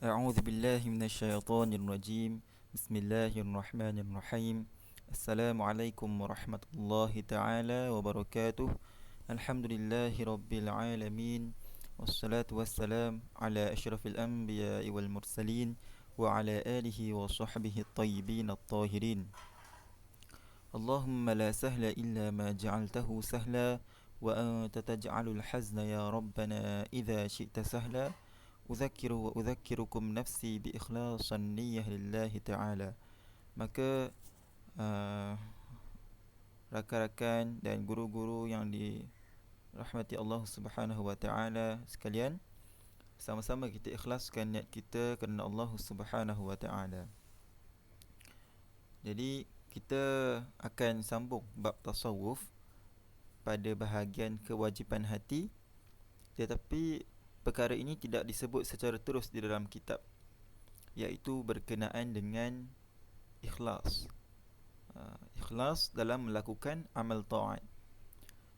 أعوذ بالله من الشيطان الرجيم. بسم الله الرحمن الرحيم. السلام عليكم ورحمة الله تعالى وبركاته. الحمد لله رب العالمين، والصلاة والسلام على أشرف الأنبياء والمرسلين وعلى آله وصحبه الطيبين الطاهرين. اللهم لا سهل إلا ما جعلته سهلا، وأنت تجعل الحزن يا ربنا إذا شئت سهلا. أذكر وأذكركم نفسي بإخلاص النية لله تعالى. Maka rakan-rakan dan guru-guru yang dirahmati Allah Subhanahu wa taala sekalian, sama-sama kita ikhlaskan niat kita kerana Allah Subhanahu wa taala. Jadi kita akan sambung bab tasawuf pada bahagian kewajipan hati, tetapi perkara ini tidak disebut secara terus di dalam kitab, iaitu berkenaan dengan ikhlas. Ikhlas dalam melakukan amal ta'at.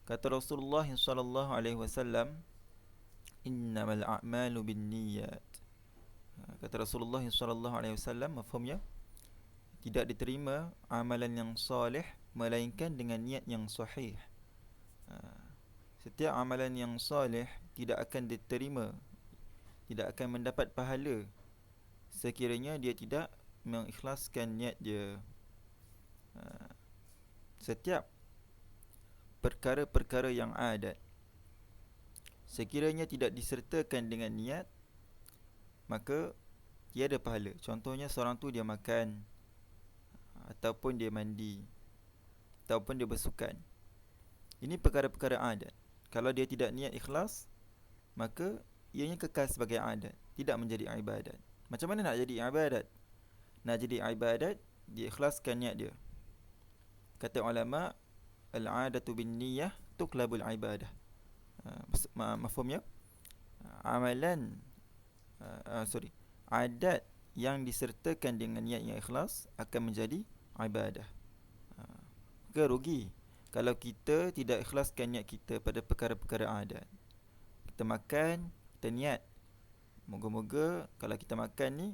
Kata Rasulullah sallallahu alaihi wasallam, innamal a'malu binniyat. Kata Rasulullah sallallahu alaihi wasallam, mafhumnya, tidak diterima amalan yang soleh melainkan dengan niat yang sahih. Setiap amalan yang soleh tidak akan diterima, tidak akan mendapat pahala sekiranya dia tidak mengikhlaskan niat dia. Setiap perkara-perkara yang adat, sekiranya tidak disertakan dengan niat, maka tiada pahala. Contohnya seorang tu dia makan, ataupun dia mandi, ataupun dia bersukan. Ini perkara-perkara adat. Kalau dia tidak niat ikhlas, maka ianya kekal sebagai adat, tidak menjadi ibadat. Macam mana nak jadi ibadat? Nak jadi ibadat, diikhlaskan niat dia. Kata ulama, al-'adatu bin-niyyah tuqlabul ibadah. Mafhumnya? Amalan adat yang disertakan dengan niat yang ikhlas akan menjadi ibadah. Rugi kalau kita tidak ikhlaskan niat kita pada perkara-perkara adat. Kita makan, kita niat, moga-moga kalau kita makan ni,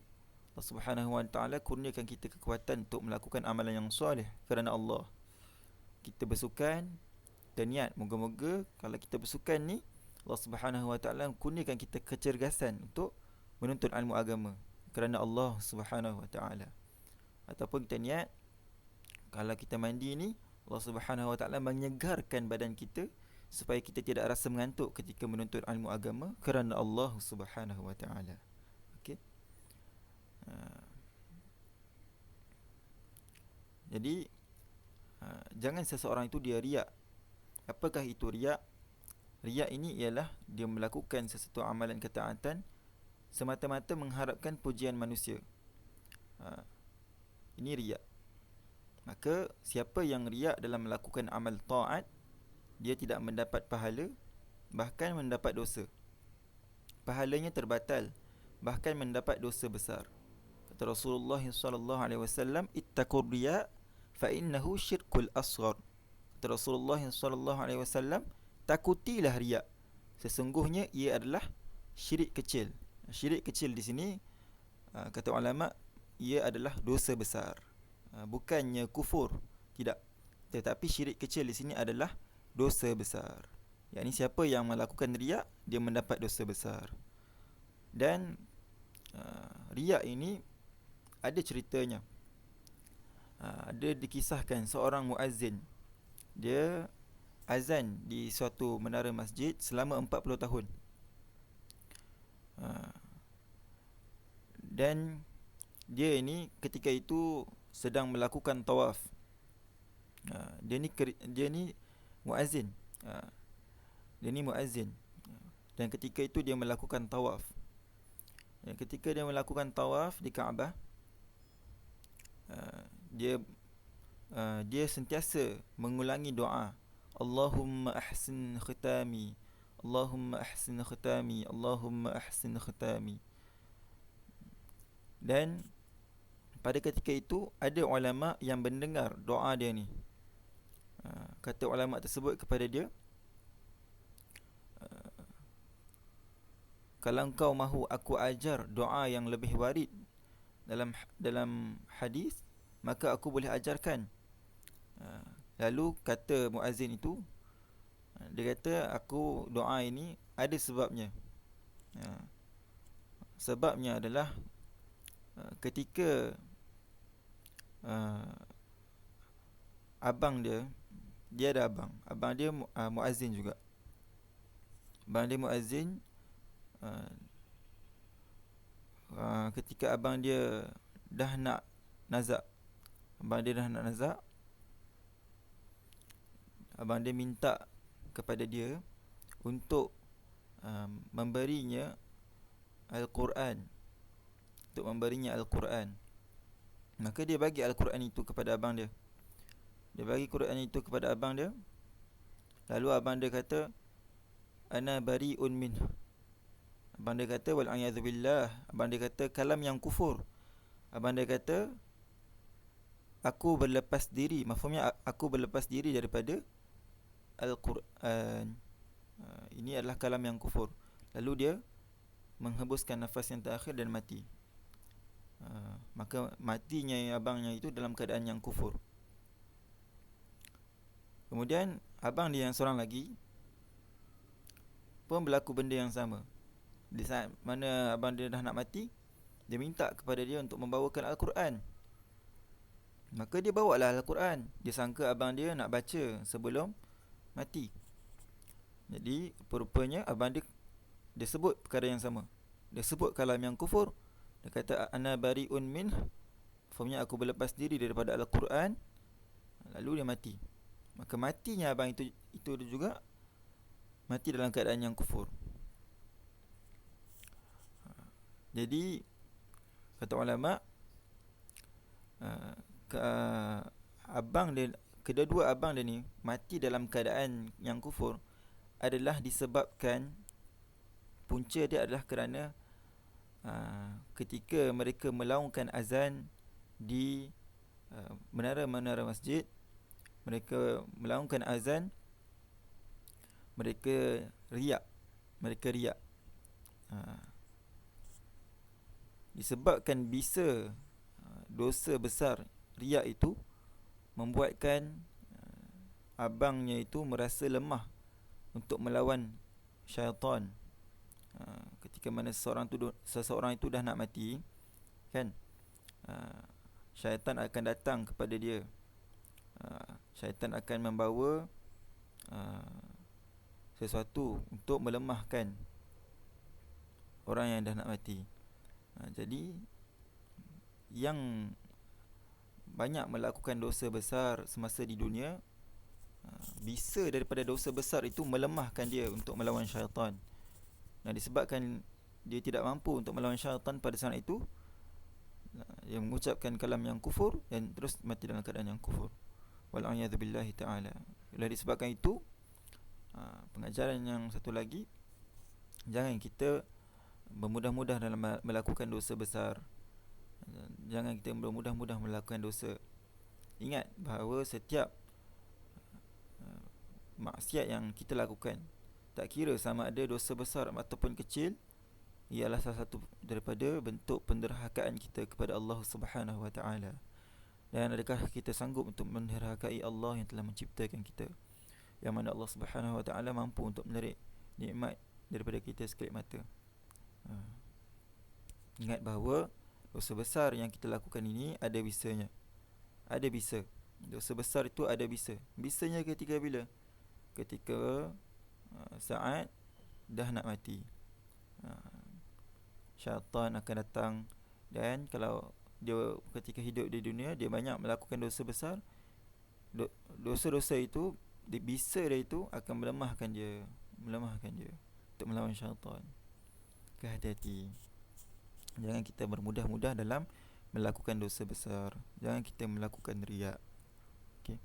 Allah Subhanahu wa taala kurniakan kita kekuatan untuk melakukan amalan yang soleh kerana Allah. Kita bersukan, kita niat, moga-moga kalau kita bersukan ni, Allah Subhanahu wa taala kurniakan kita kecergasan untuk menuntut ilmu agama kerana Allah Subhanahu wa taala. Ataupun kita niat, kalau kita mandi ni, Allah Subhanahu wa taala menyegarkan badan kita supaya kita tidak rasa mengantuk ketika menuntut ilmu agama kerana Allah Subhanahu wa taala. Okey. Jadi jangan seseorang itu dia riak. Apakah itu riak? Riak ini ialah dia melakukan sesuatu amalan ketaatan semata-mata mengharapkan pujian manusia. Ini riak. Maka siapa yang riak dalam melakukan amal ta'at, dia tidak mendapat pahala, bahkan mendapat dosa. Pahalanya terbatal, bahkan mendapat dosa besar. Kata Rasulullah sallallahu alaihi wasallam, ittaqur riya fa innahu syirkul asghar. Kata Rasulullah sallallahu alaihi wasallam, takutilah riak, sesungguhnya ia adalah syirik kecil. Syirik kecil di sini, kata ulama, ia adalah dosa besar. Bukannya kufur, tidak. Tetapi syirik kecil di sini adalah dosa besar. Yakni siapa yang melakukan riak, dia mendapat dosa besar. Dan riak ini ada ceritanya. Ada dikisahkan seorang muazzin, dia azan di suatu menara masjid selama 40 tahun. Dan dia ini ketika itu sedang melakukan tawaf. Dia ni muazzin. Dia ni muazzin. Dan ketika itu dia melakukan tawaf. Dan ketika dia melakukan tawaf di Kaabah, dia sentiasa mengulangi doa, Allahumma ahsin khitami, Allahumma ahsin khitami, Allahumma ahsin khitami. Dan pada ketika itu ada ulama yang mendengar doa dia ni. Kata ulama tersebut kepada dia, kalau engkau mahu aku ajar doa yang lebih warid dalam hadis, maka aku boleh ajarkan. Lalu kata muazzin itu, dia kata, aku doa ini ada sebabnya. Sebabnya adalah ketika abang dia ada abang dia muazzin juga. Abang dia muazzin. Ketika abang dia dah nak nazak, abang dia minta kepada dia untuk memberinya Al-Quran. Maka dia bagi Al-Quran itu kepada abang dia. Lalu abang dia kata, ana bari'un min. Abang dia kata, wal'iyadzubillah. Abang dia kata kalam yang kufur. Abang dia kata, aku berlepas diri. Mafhumnya, aku berlepas diri daripada Al-Quran. Ini adalah kalam yang kufur. Lalu dia menghembuskan nafas yang terakhir dan mati. Maka matinya abangnya itu dalam keadaan yang kufur. Kemudian abang dia yang seorang lagi pun berlaku benda yang sama. Di saat mana abang dia dah nak mati, dia minta kepada dia untuk membawakan Al-Quran. Maka dia bawalah Al-Quran. Dia sangka abang dia nak baca sebelum mati. Jadi rupanya abang dia sebut perkara yang sama. Dia sebut kalam yang kufur. Dia kata, ana bari'un min. Maksudnya, aku berlepas diri daripada Al-Quran. Lalu dia mati. Maka matinya abang itu juga mati dalam keadaan yang kufur. Jadi kata ulama, kedua-dua abang dia ni mati dalam keadaan yang kufur adalah disebabkan, punca dia adalah kerana ketika mereka melaungkan azan di menara-menara masjid, mereka melaungkan azan, mereka riak. Disebabkan bisa dosa besar riak itu membuatkan abangnya itu merasa lemah untuk melawan syaitan. Ketika mana seseorang itu dah nak mati, kan, syaitan akan datang kepada dia. Syaitan akan membawa sesuatu untuk melemahkan orang yang dah nak mati. Jadi yang banyak melakukan dosa besar semasa di dunia, bisa daripada dosa besar itu melemahkan dia untuk melawan syaitan. Disebabkan dia tidak mampu untuk melawan syaitan pada saat itu, dia mengucapkan kalam yang kufur dan terus mati dalam keadaan yang kufur. Wal'iyadzubillahi ta'ala. Oleh disebabkan itu, pengajaran yang satu lagi, jangan kita bermudah-mudah dalam melakukan dosa besar. Jangan kita bermudah-mudah melakukan dosa. Ingat bahawa setiap maksiat yang kita lakukan, tak kira sama ada dosa besar ataupun kecil, ialah salah satu daripada bentuk penderhakaan kita kepada Allah Subhanahu wa taala. Dan adakah kita sanggup untuk menderhakai Allah yang telah menciptakan kita, yang mana Allah Subhanahu wa taala mampu untuk menarik nikmat daripada kita sekelip mata. Ingat bahawa dosa besar yang kita lakukan ini ada bisanya. Ada bisa. Dosa besar itu ada bisa. Bisanya ketika bila? Ketika saat dah nak mati. Syaitan akan datang, dan kalau dia ketika hidup di dunia dia banyak melakukan dosa besar, dosa-dosa itu, bisa dia itu akan melemahkan dia untuk melawan syaitan. Hati-hati. Jangan kita bermudah-mudah dalam melakukan dosa besar. Jangan kita melakukan riak. Okay.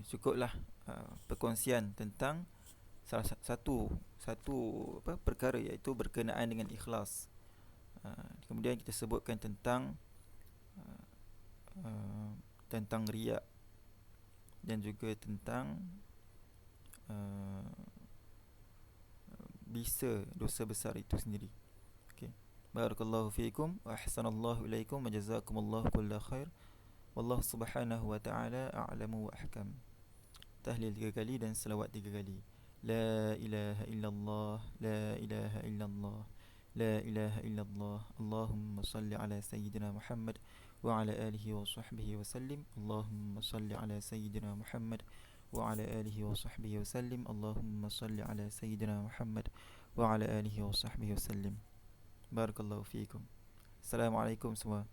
Cukuplah perkongsian tentang salah satu perkara, iaitu berkenaan dengan ikhlas. Kemudian kita sebutkan tentang riak. dan juga tentang uh, bisa dosa besar itu sendiri. Okay. Barakallahu fiikum wa ahsanallahu ilaikum wa jazakumullahu kulla khair. Wallahu subhanahu wa ta'ala a'lamu wa ahkam. Tahlil 3 kali dan selawat 3 kali. La ilaha illallah, la ilaha illallah, la ilaha illallah. Allahumma salli ala sayyidina Muhammad wa ala alihi wa sahbihi wa sallim. Allahumma salli ala sayyidina Muhammad wa ala alihi wa sahbihi wa sallim. Allahumma salli ala sayyidina Muhammad wa ala alihi wa sahbihi wa sallim. Barakallahu fiikum. Assalamualaikum semua.